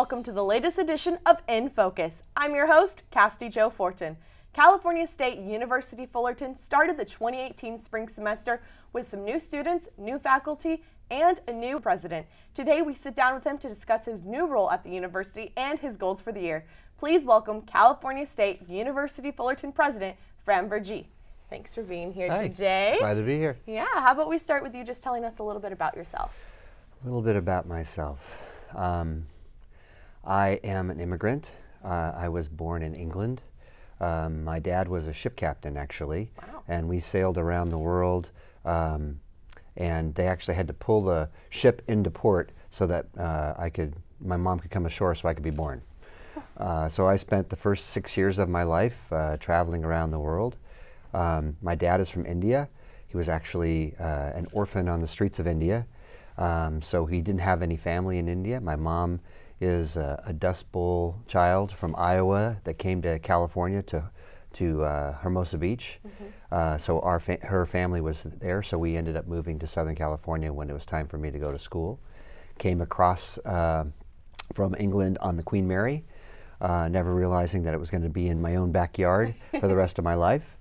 welcome to the latest edition of In Focus. I'm your host, Cassidy Jo Fortin. California State University Fullerton started the 2018 spring semester with some new students, new faculty, and a new president. Today we sit down with him to discuss his new role at the university and his goals for the year. Please welcome California State University Fullerton President, Framroze Virjee. Thanks for being here today. Glad to be here. Yeah, how about we start with you just telling us a little bit about yourself? A little bit about myself. I am an immigrant. I was born in England. My dad was a ship captain, actually, and we sailed around the world. And they actually had to pull the ship into port so that my mom could come ashore so I could be born. So I spent the first 6 years of my life traveling around the world. My dad is from India. He was actually an orphan on the streets of India. So he didn't have any family in India. My mom is a Dust Bowl child from Iowa that came to California to Hermosa Beach. So her family was there, so we ended up moving to Southern California when it was time for me to go to school. Came across from England on the Queen Mary, never realizing that it was going to be in my own backyard for the rest of my life.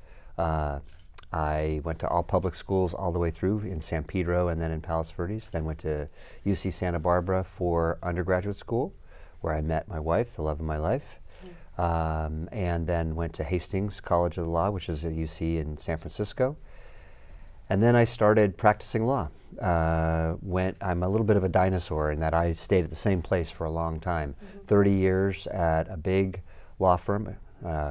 I went to all public schools all the way through in San Pedro and then in Palos Verdes, then went to UC Santa Barbara for undergraduate school, where I met my wife, the love of my life, and then went to Hastings College of the Law, which is at UC in San Francisco. And then I started practicing law. I'm a little bit of a dinosaur in that I stayed at the same place for a long time, 30 years at a big law firm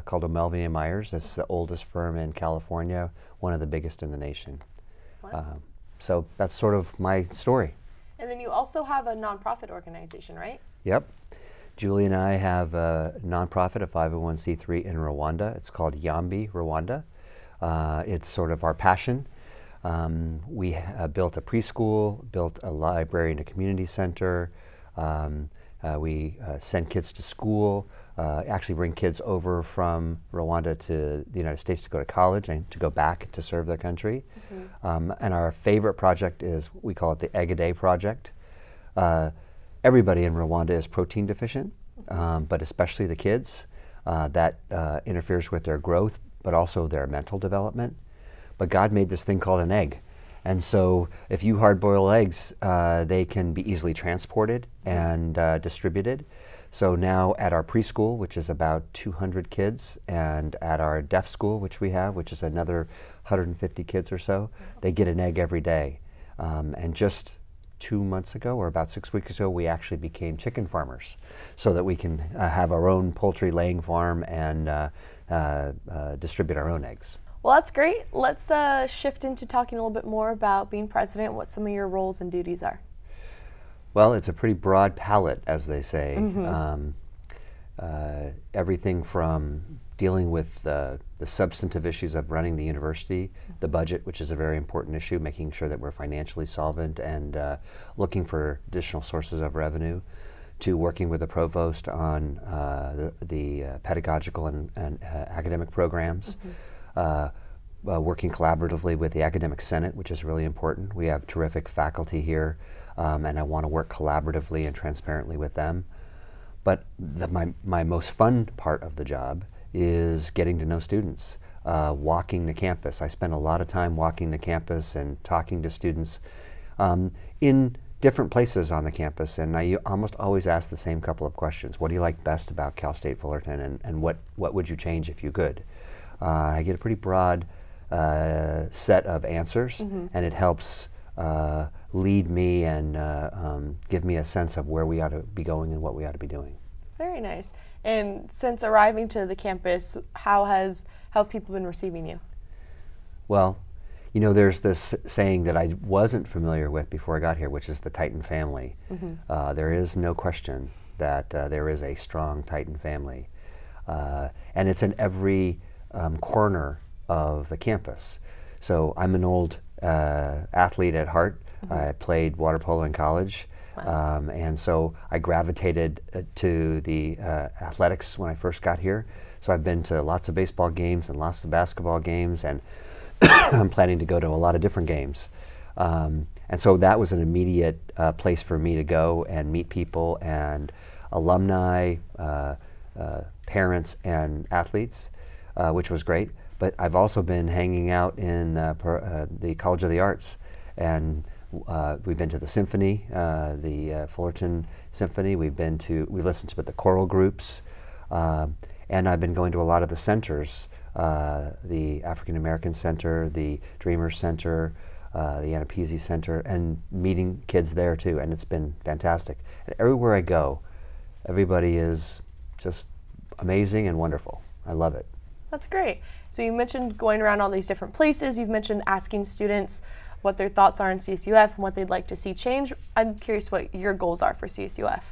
called O'Melveny & Myers. It's the oldest firm in California, one of the biggest in the nation. Wow. So that's sort of my story. And then you also have a nonprofit organization, right? Yep. Julie and I have a nonprofit, a 501c3 in Rwanda. It's called Yambi Rwanda. It's sort of our passion. We built a preschool, built a library and a community center. We send kids to school, actually bring kids over from Rwanda to the United States to go to college and to go back to serve their country. And our favorite project is, we call it the Egg a Day Project. Everybody in Rwanda is protein deficient, but especially the kids. That interferes with their growth, but also their mental development. But God made this thing called an egg. And so if you hard-boil eggs, they can be easily transported and distributed. So now at our preschool, which is about 200 kids, and at our deaf school, which we have, which is another 150 kids or so, they get an egg every day. And just 2 months ago, or about 6 weeks ago, we actually became chicken farmers so that we can have our own poultry laying farm and distribute our own eggs. Well, that's great. Let's shift into talking a little bit more about being president, what some of your roles and duties are. Well, it's a pretty broad palette, as they say. Everything from dealing with the substantive issues of running the university, the budget, which is a very important issue, making sure that we're financially solvent and looking for additional sources of revenue, to working with the provost on the pedagogical and academic programs. Working collaboratively with the Academic Senate, which is really important. We have terrific faculty here, and I want to work collaboratively and transparently with them. But my most fun part of the job is getting to know students, walking the campus. I spend a lot of time walking the campus and talking to students in different places on the campus, and I almost always ask the same couple of questions. What do you like best about Cal State Fullerton, and what would you change if you could? I get a pretty broad set of answers, and it helps lead me and give me a sense of where we ought to be going and what we ought to be doing. Very nice. And since arriving to the campus, how have people been receiving you? Well, you know, there's this saying that I wasn't familiar with before I got here, which is the Titan family. There is no question that there is a strong Titan family, and it's in every corner of the campus. So I'm an old athlete at heart. I played water polo in college. And so I gravitated to the athletics when I first got here. So I've been to lots of baseball games and lots of basketball games, and I'm planning to go to a lot of different games. And so that was an immediate place for me to go and meet people and alumni, parents, and athletes, which was great. But I've also been hanging out in the College of the Arts, and we've been to the symphony, the Fullerton Symphony. We listened to the choral groups, and I've been going to a lot of the centers, the African American Center, the Dreamers Center, the Anapesi Center, and meeting kids there too, and it's been fantastic. And everywhere I go, everybody is just amazing and wonderful. I love it. That's great. So you mentioned going around all these different places. You've mentioned asking students what their thoughts are in CSUF and what they'd like to see change. I'm curious what your goals are for CSUF.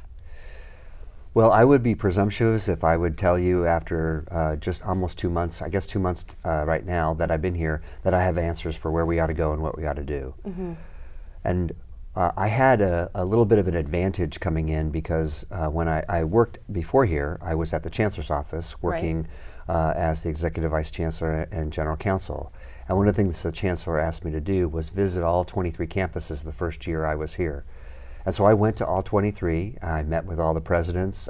Well, I would be presumptuous if I would tell you after just almost 2 months, I guess 2 months right now that I've been here, that I have answers for where we ought to go and what we ought to do. Mm-hmm. And I had a little bit of an advantage coming in because when I worked before here, I was at the Chancellor's office working as the Executive Vice Chancellor and General Counsel. And one of the things the Chancellor asked me to do was visit all 23 campuses the first year I was here. And so I went to all 23. I met with all the presidents,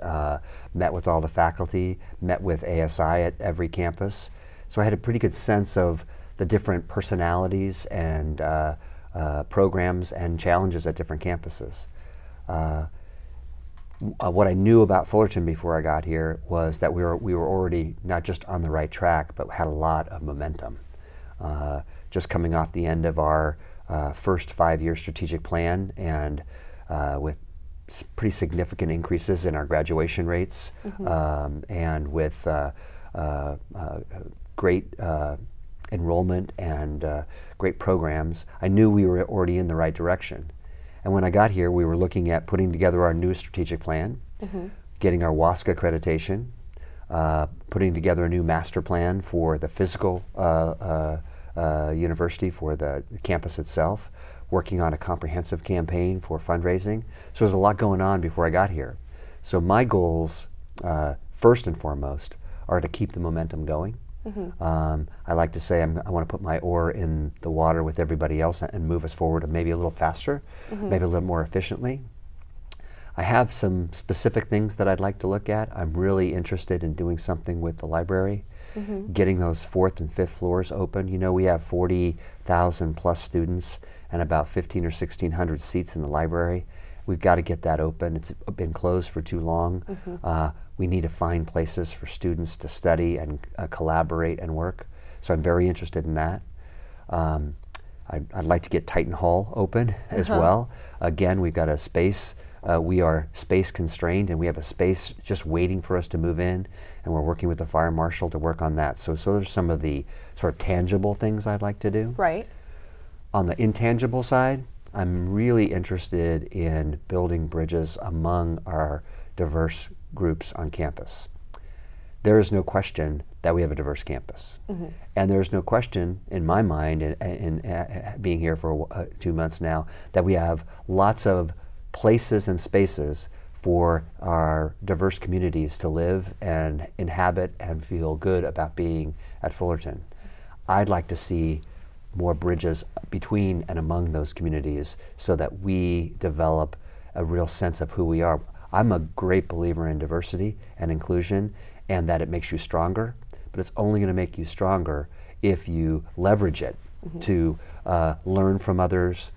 met with all the faculty, met with ASI at every campus. So I had a pretty good sense of the different personalities and programs and challenges at different campuses. What I knew about Fullerton before I got here was that we were already not just on the right track, but had a lot of momentum. Just coming off the end of our first 5-year strategic plan, and with pretty significant increases in our graduation rates, mm-hmm. And with great enrollment and great programs, I knew we were already in the right direction. And when I got here, we were looking at putting together our new strategic plan, mm-hmm. getting our WASC accreditation, putting together a new master plan for the physical university, for the campus itself, working on a comprehensive campaign for fundraising. So there's a lot going on before I got here. So my goals, first and foremost, are to keep the momentum going. Mm-hmm. I like to say I want to put my oar in the water with everybody else and move us forward maybe a little faster, mm-hmm. maybe a little more efficiently. I have some specific things that I'd like to look at. I'm really interested in doing something with the library, mm-hmm. getting those 4th and 5th floors open. You know, we have 40,000 plus students and about 1,500 or 1,600 seats in the library. We've got to get that open. It's been closed for too long. Mm-hmm. We need to find places for students to study and collaborate and work. So I'm very interested in that. I'd like to get Titan Hall open as well. Again, we've got a space. We are space constrained, and we have a space just waiting for us to move in, and we're working with the fire marshal to work on that. So there's some of the sort of tangible things I'd like to do. Right. On the intangible side, I'm really interested in building bridges among our diverse groups on campus. There is no question that we have a diverse campus. Mm-hmm. And there's no question in my mind, in being here for 2 months now, that we have lots of places and spaces for our diverse communities to live and inhabit and feel good about being at Fullerton. I'd like to see more bridges between and among those communities so that we develop a real sense of who we are. I'm a great believer in diversity and inclusion, and that it makes you stronger, but it's only going to make you stronger if you leverage it, mm-hmm. to learn from others,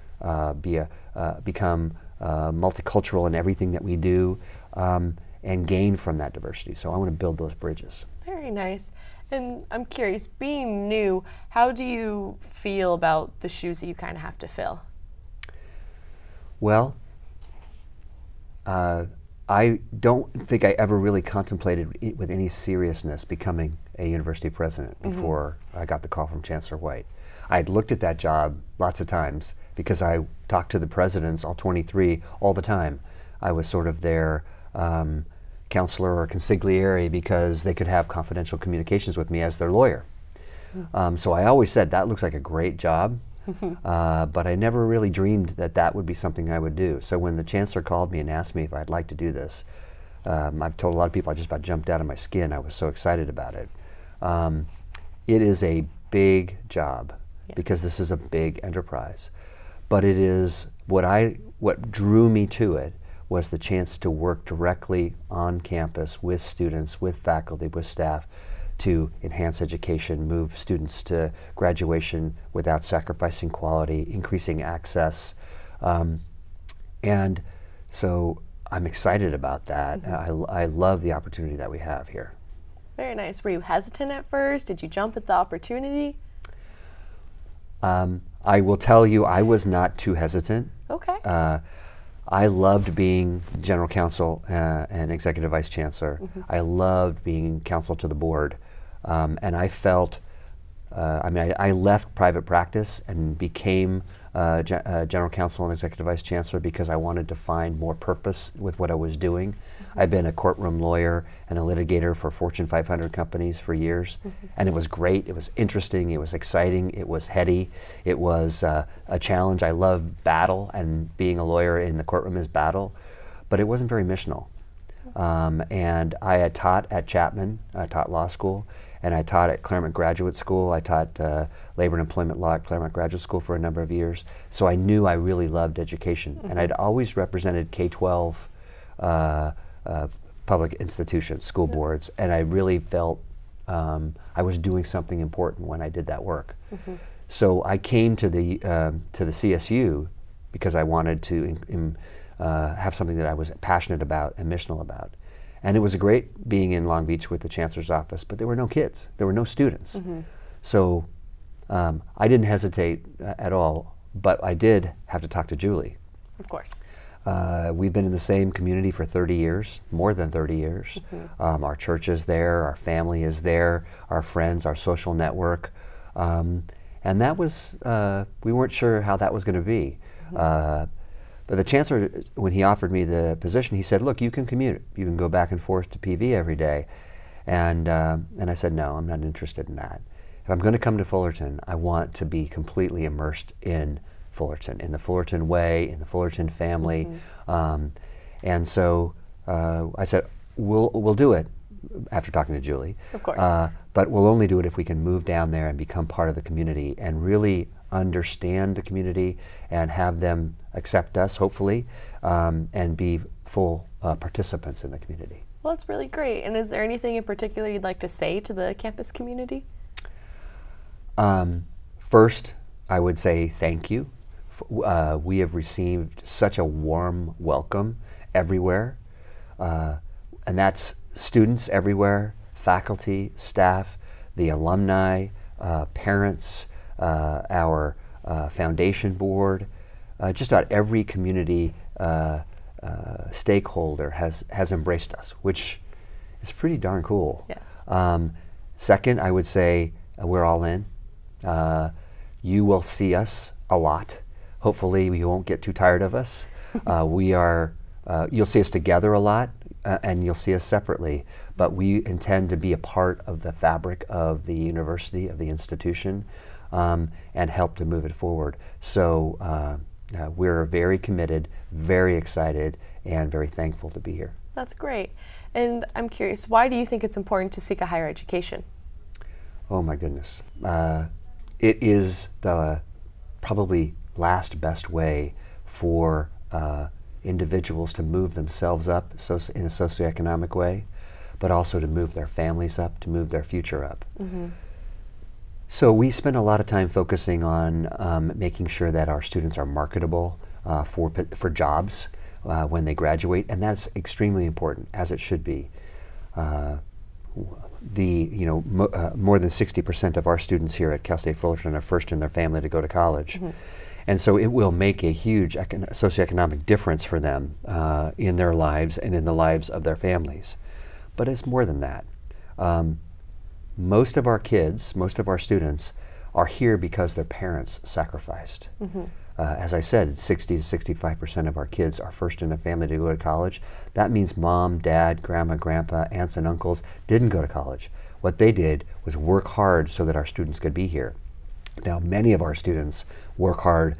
become multicultural in everything that we do, and gain from that diversity. So I want to build those bridges. Very nice. And I'm curious, being new, how do you feel about the shoes that you kind of have to fill? Well, I don't think I ever really contemplated with any seriousness becoming a university president before I got the call from Chancellor White. I'd looked at that job lots of times because I talked to the presidents, all 23, all the time. I was sort of their counselor or consigliere because they could have confidential communications with me as their lawyer. So I always said, that looks like a great job, but I never really dreamed that that would be something I would do. So when the Chancellor called me and asked me if I'd like to do this, I've told a lot of people I just about jumped out of my skin. I was so excited about it. It is a big job, yes, because this is a big enterprise. But it is, what drew me to it was the chance to work directly on campus with students, with faculty, with staff, to enhance education, move students to graduation without sacrificing quality, increasing access. And so I'm excited about that. I love the opportunity that we have here. Very nice. Were you hesitant at first? Did you jump at the opportunity? I will tell you, I was not too hesitant. Okay. I loved being general counsel and executive vice chancellor. I loved being counsel to the board. And I felt, I left private practice and became general counsel and executive vice chancellor because I wanted to find more purpose with what I was doing. I've been a courtroom lawyer and a litigator for Fortune 500 companies for years, and it was great. It was interesting. It was exciting. It was heady. It was a challenge. I love battle, and being a lawyer in the courtroom is battle, but it wasn't very missional. And I had taught at Chapman. I taught law school, and I taught at Claremont Graduate School. I taught labor and employment law at Claremont Graduate School for a number of years. So I knew I really loved education, and I'd always represented K-12 public institutions, school boards, and I really felt I was doing something important when I did that work. So I came to the CSU because I wanted to have something that I was passionate about and missional about. And it was great being in Long Beach with the chancellor's office, but there were no kids, there were no students. So I didn't hesitate at all, but I did have to talk to Julie. Of course. We've been in the same community for 30 years, more than 30 years. Our church is there, our family is there, our friends, our social network. And that was, we weren't sure how that was going to be. But the chancellor, when he offered me the position, he said, look, you can commute. You can go back and forth to PV every day. And I said, no, I'm not interested in that. If I'm going to come to Fullerton, I want to be completely immersed in Fullerton, in the Fullerton way, in the Fullerton family. And so I said, we'll do it after talking to Julie. Of course. But we'll only do it if we can move down there and become part of the community and really understand the community and have them accept us, hopefully, and be full participants in the community. Well, that's really great. And is there anything in particular you'd like to say to the campus community? First, I would say thank you. We have received such a warm welcome everywhere, and that's students everywhere, faculty, staff, the alumni, parents, our foundation board, just about every community stakeholder has embraced us, which is pretty darn cool. Yes. Second, I would say we're all in. You will see us a lot. Hopefully you won't get too tired of us. You'll see us together a lot, and you'll see us separately, but we intend to be a part of the fabric of the university, of the institution, and help to move it forward. So we're very committed, very excited, and very thankful to be here. That's great. And I'm curious, why do you think it's important to seek a higher education? Oh my goodness. It is the probably last best way for individuals to move themselves up in a socioeconomic way, but also to move their families up, to move their future up. So we spend a lot of time focusing on making sure that our students are marketable for jobs when they graduate, and that's extremely important, as it should be. More than 60% of our students here at Cal State Fullerton are first in their family to go to college. And so it will make a huge socioeconomic difference for them in their lives and in the lives of their families. But it's more than that. Most of our kids, most of our students are here because their parents sacrificed. As I said, 60 to 65% of our kids are first in their family to go to college. That means mom, dad, grandma, grandpa, aunts and uncles didn't go to college. What they did was work hard so that our students could be here. Now, many of our students work hard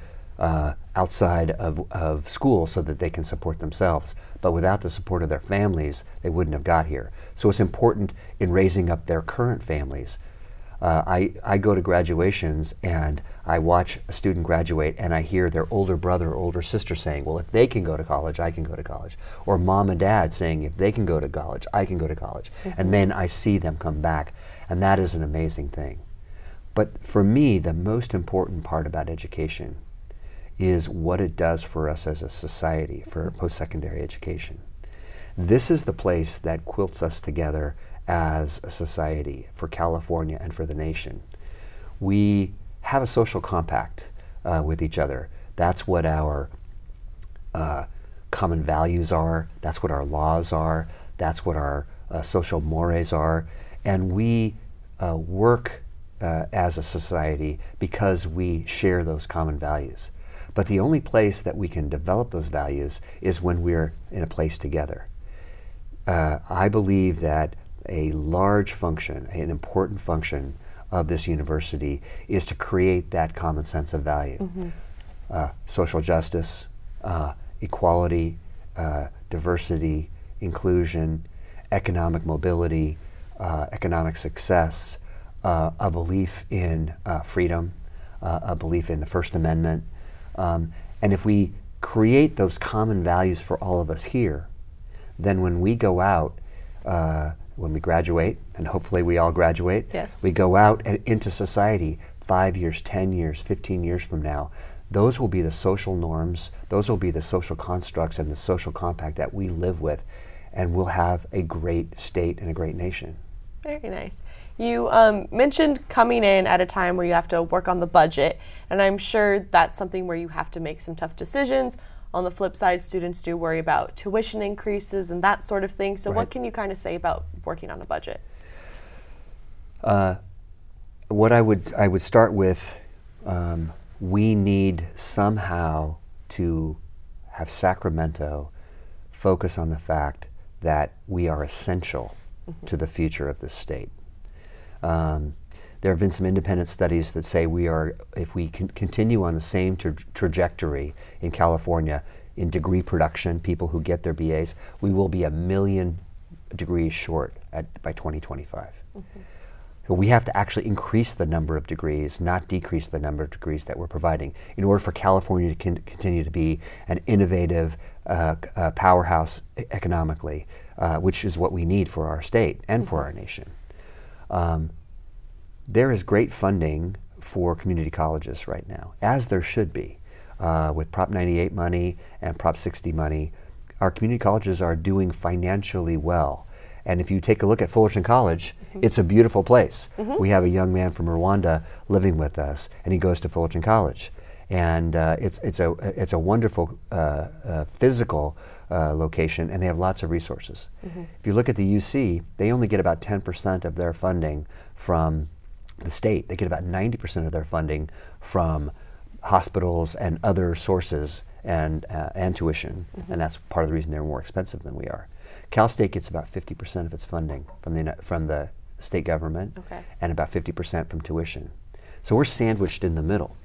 outside of school so that they can support themselves, but without the support of their families, they wouldn't have got here. So it's important in raising up their current families I go to graduations and I watch a student graduate and I hear their older brother or older sister saying, well, if they can go to college, I can go to college. Or mom and dad saying, if they can go to college, I can go to college. And then I see them come back. And that is an amazing thing. But for me, the most important part about education is what it does for us as a society, for post-secondary education. This is the place that quilts us together as a society for California and for the nation. We have a social compact with each other. That's what our common values are. That's what our laws are. That's what our social mores are. And we work as a society because we share those common values. But the only place that we can develop those values is when we're in a place together. I believe that a large function, an important function of this university is to create that common sense of value. Social justice, equality, diversity, inclusion, economic mobility, economic success, a belief in freedom, a belief in the First Amendment. And if we create those common values for all of us here, then when we go out, when we graduate, and hopefully we all graduate, we go out and into society 5 years, 10 years, 15 years from now, those will be the social norms, those will be the social constructs and the social compact that we live with, and we'll have a great state and a great nation. Very nice. You mentioned coming in at a time where you have to work on the budget, and I'm sure that's something where you have to make some tough decisions. On the flip side, students do worry about tuition increases and that sort of thing. So what can you kind of say about working on a budget? What I would start with, we need somehow to have Sacramento focus on the fact that we are essential to the future of this state. There have been some independent studies that say we are, if we can continue on the same trajectory in California in degree production, people who get their BAs, we will be 1 million degrees short by 2025. So we have to actually increase the number of degrees, not decrease the number of degrees that we're providing, in order for California to continue to be an innovative powerhouse economically, which is what we need for our state and for our nation. There is great funding for community colleges right now, as there should be. With Prop 98 money and Prop 60 money, our community colleges are doing financially well. And if you take a look at Fullerton College, it's a beautiful place. We have a young man from Rwanda living with us, and he goes to Fullerton College. And it's a wonderful physical location, and they have lots of resources. If you look at the UC, they only get about 10% of their funding from the state. They get about 90% of their funding from hospitals and other sources and tuition, and that's part of the reason they're more expensive than we are. Cal State gets about 50% of its funding from the state government, and about 50% from tuition. So we're sandwiched in the middle,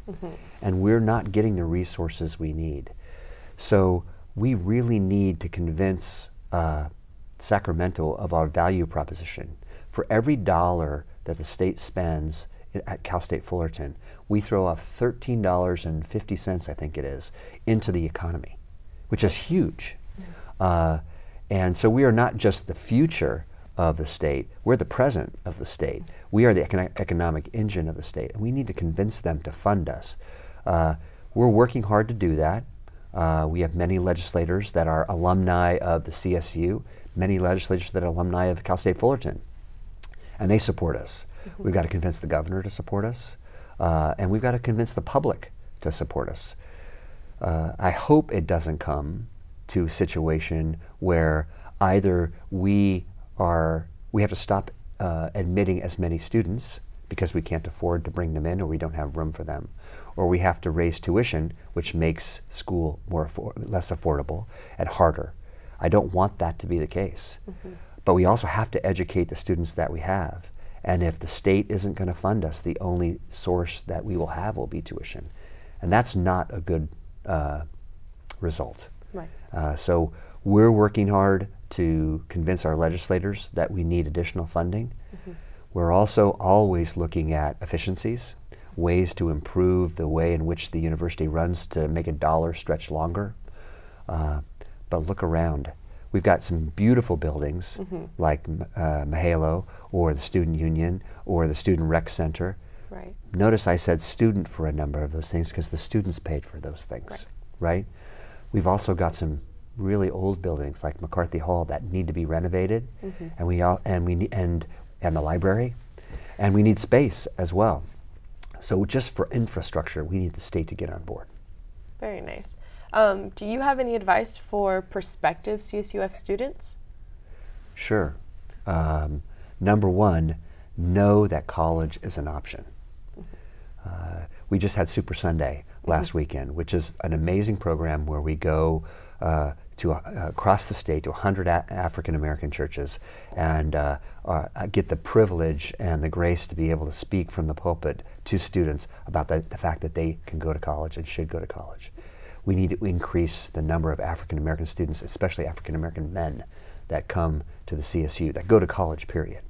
and we're not getting the resources we need. So we really need to convince Sacramento of our value proposition. For every dollar that the state spends at Cal State Fullerton, we throw off $13.50, I think it is, into the economy, which is huge. And so we are not just the future of the state, we're the present of the state. We are the economic engine of the state, and we need to convince them to fund us. We're working hard to do that. We have many legislators that are alumni of the CSU, many legislators that are alumni of Cal State Fullerton, and they support us. We've got to convince the governor to support us, and we've got to convince the public to support us. I hope it doesn't come to a situation where either we have to stop admitting as many students because we can't afford to bring them in, or we don't have room for them, or we have to raise tuition, which makes school less affordable and harder. I don't want that to be the case. But we also have to educate the students that we have. And if the state isn't going to fund us, the only source that we will have will be tuition. And that's not a good result. So we're working hard to convince our legislators that we need additional funding. We're also always looking at efficiencies, ways to improve the way in which the university runs to make a dollar stretch longer. But look around. We've got some beautiful buildings like Mahalo or the Student Union or the Student Rec Center. Right. Notice I said student for a number of those things because the students paid for those things, right? We've also got some really old buildings like McCarthy Hall that need to be renovated, and the library, and we need space as well. So just for infrastructure, we need the state to get on board. Very nice. Do you have any advice for prospective CSUF students? Sure. Number one, know that college is an option. We just had Super Sunday last weekend, which is an amazing program where we go across the state to 100 African American churches and get the privilege and the grace to be able to speak from the pulpit to students about the fact that they can go to college and should go to college. We need to increase the number of African American students, especially African American men, that come to the CSU, that go to college, period.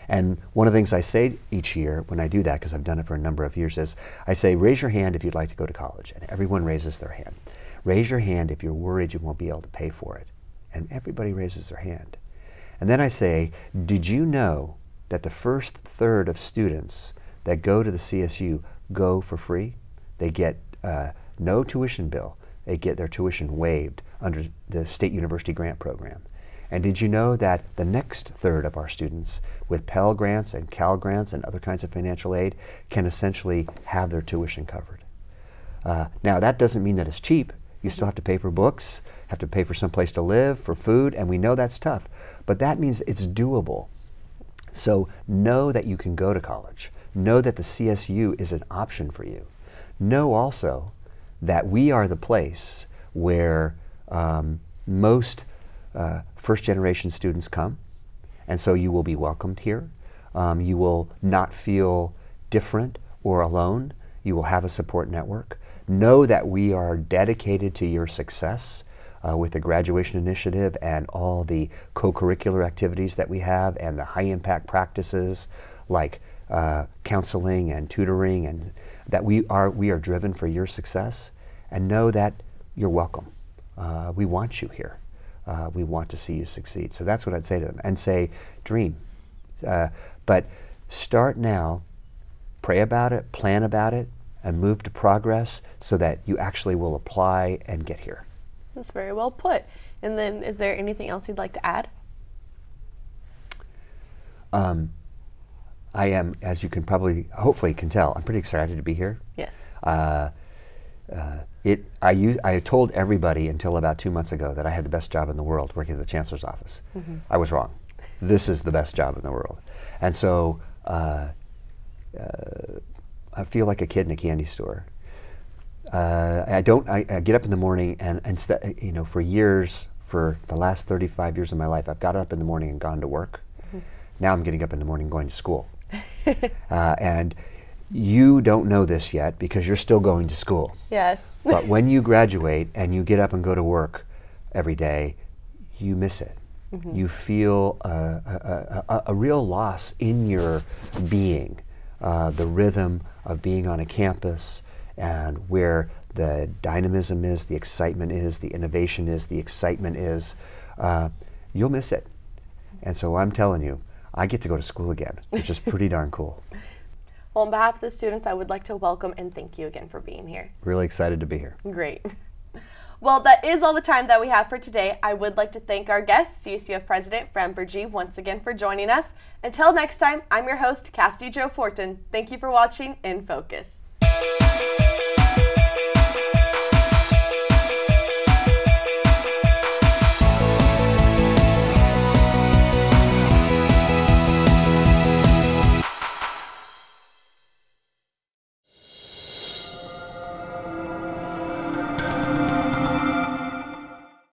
And one of the things I say each year when I do that, because I've done it for a number of years, is I say, raise your hand if you'd like to go to college. And everyone raises their hand. Raise your hand if you're worried you won't be able to pay for it. And everybody raises their hand. And then I say, did you know that the first third of students that go to the CSU go for free? They get no tuition bill. They get their tuition waived under the State University Grant Program. And did you know that the next third of our students with Pell Grants and Cal Grants and other kinds of financial aid can essentially have their tuition covered? Now, that doesn't mean that it's cheap. You still have to pay for books, have to pay for some place to live, for food, and we know that's tough. But that means it's doable. So know that you can go to college. Know that the CSU is an option for you. Know also that we are the place where most first-generation students come, and so you will be welcomed here. You will not feel different or alone. You will have a support network. Know that we are dedicated to your success with the graduation initiative and all the co-curricular activities that we have and the high-impact practices like counseling and tutoring, and that we are driven for your success. And know that you're welcome. We want you here. We want to see you succeed. So that's what I'd say to them. And say, dream. But start now, pray about it, plan about it, and move to progress so that you actually will apply and get here. That's very well put. And then is there anything else you'd like to add? I am, as you can hopefully can tell, I'm pretty excited to be here. Yes. I told everybody until about 2 months ago that I had the best job in the world working at the Chancellor's office. I was wrong. This is the best job in the world. And so I feel like a kid in a candy store. I get up in the morning and for years, for the last 35 years of my life, I've got up in the morning and gone to work. Now I'm getting up in the morning and going to school. And you don't know this yet because you're still going to school. Yes. But when you graduate and you get up and go to work every day, you miss it. You feel a real loss in your being, the rhythm of being on a campus and where the dynamism is, the excitement is, the innovation is, the excitement is. You'll miss it. And so I'm telling you, I get to go to school again, which is pretty darn cool. Well, on behalf of the students, I would like to welcome and thank you again for being here. Really excited to be here. Great. Well, that is all the time that we have for today. I would like to thank our guest, CSUF President Framroze Virjee, once again for joining us. Until next time, I'm your host, Cassidy Jo Fullerton. Thank you for watching In Focus.